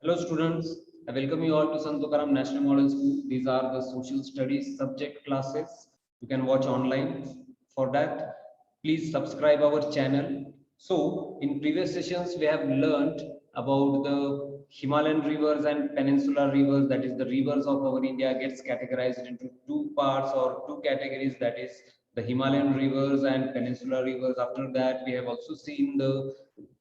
Hello students, I welcome you all to Sant Tukaram National Model School. These are the social studies subject classes. You can watch online. For that, please subscribe our channel. So, in previous sessions, we have learned about the Himalayan rivers and peninsular rivers. That is, the rivers of our India gets categorized into two parts or two categories. That is, the Himalayan rivers and peninsular rivers. After that, we have also seen the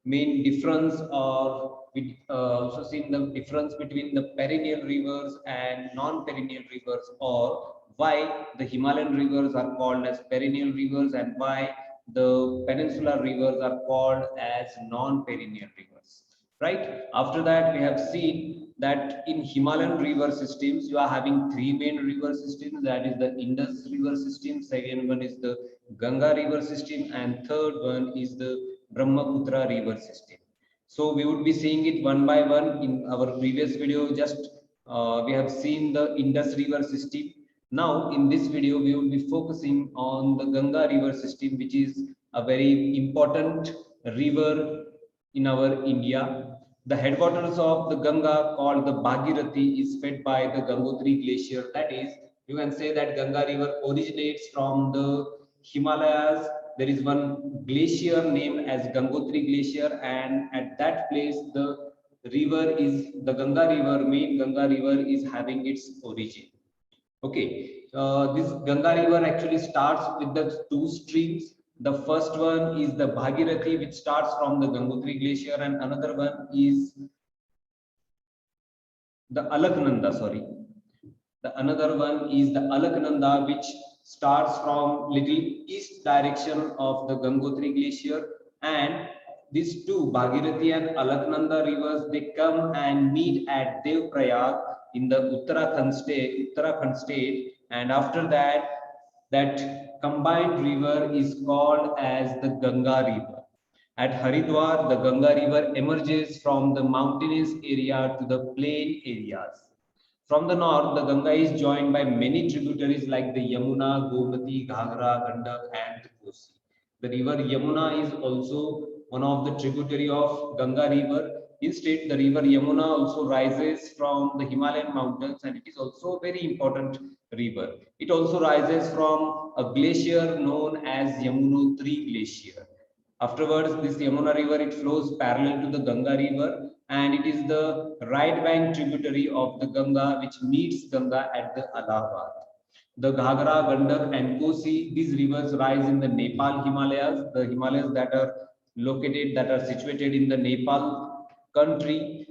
main difference, or we also seen the difference between the perennial rivers and non-perennial rivers, or why the Himalayan rivers are called as perennial rivers and why the peninsular rivers are called as non-perennial rivers. Right? After that, we have seen that in Himalayan river systems, you are having three main river systems. That is the Indus river system, second one is the Ganga river system, and third one is the Brahmaputra river system. So we would be seeing it one by one. In our previous video, just we have seen the Indus river system. Now in this video, we will be focusing on the Ganga river system, which is a very important river in our India. The headwaters of the Ganga, called the Bhagirathi, is fed by the Gangotri glacier. That is, you can say that Ganga river originates from the Himalayas. There is one glacier named as Gangotri glacier, and at that place the Ganga river, main Ganga river, is having its origin. Okay, this Ganga river actually starts with the two streams. The first one is the Bhagirathi, which starts from the Gangotri glacier, and another one is the Alaknanda. Sorry, the another one is the Alaknanda, which starts from little east direction of the Gangotri glacier, and these two, Bhagirathi and Alaknanda rivers, they come and meet at Devprayag in the Uttarakhand state, and after that, that combined river is called as the Ganga river. At Haridwar, the Ganga river emerges from the mountainous area to the plain areas. From the north, the Ganga is joined by many tributaries like the Yamuna, Gomati, Ghagra, Gandak, and Kosi. The river Yamuna is also one of the tributary of Ganga river. Instead, the river Yamuna also rises from the Himalayan mountains, and it is also a very important river. It also rises from a glacier known as Yamunotri Glacier. Afterwards, this Yamuna river, it flows parallel to the Ganga river, and it is the right bank tributary of the Ganga which meets Ganga at the Allahabad. The Ghagra, Gandak, and Kosi, these rivers rise in the Nepal Himalayas, the Himalayas that are situated in the Nepal country.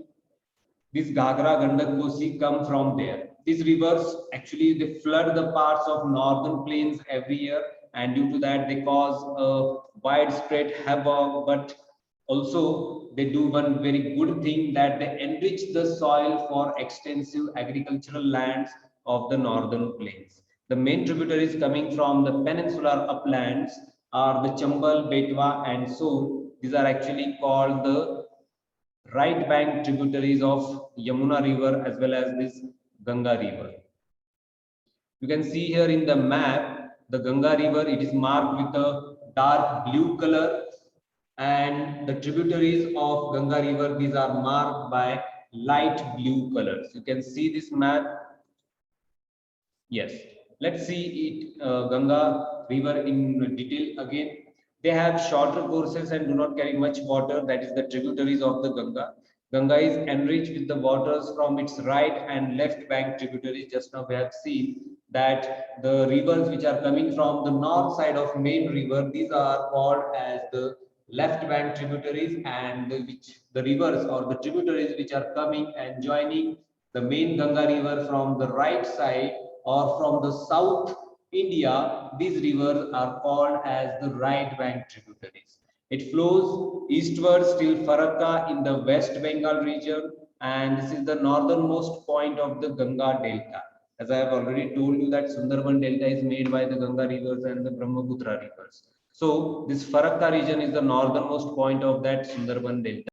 These Ghagra, Gandak, Kosi come from there. These rivers actually they flood the parts of northern plains every year, and due to that they cause a widespread havoc. But also they do one very good thing, that they enrich the soil for extensive agricultural lands of the northern plains. The main tributaries coming from the peninsular uplands are the Chambal, Betwa, and Son. These are actually called the right bank tributaries of Yamuna river as well as this Ganga river. You can see here in the map the Ganga river, it is marked with a dark blue color, and the tributaries of Ganga river, these are marked by light blue colors. You can see this map. Yes, let's see it Ganga river in detail again. They have shorter courses and do not carry much water. That is the tributaries of the Ganga. Ganga is enriched with the waters from its right and left bank tributaries. Just now we have seen that the rivers which are coming from the north side of main river, these are called as the left bank tributaries, and the rivers or the tributaries which are coming and joining the main Ganga river from the right side or from the south India, these rivers are called as the right bank tributaries. It flows eastwards till Farakka in the West Bengal region, and this is the northernmost point of the Ganga Delta. As I have already told you that Sundarban Delta is made by the Ganga rivers and the Brahmaputra rivers. So this Farakka region is the northernmost point of that Sundarban Delta.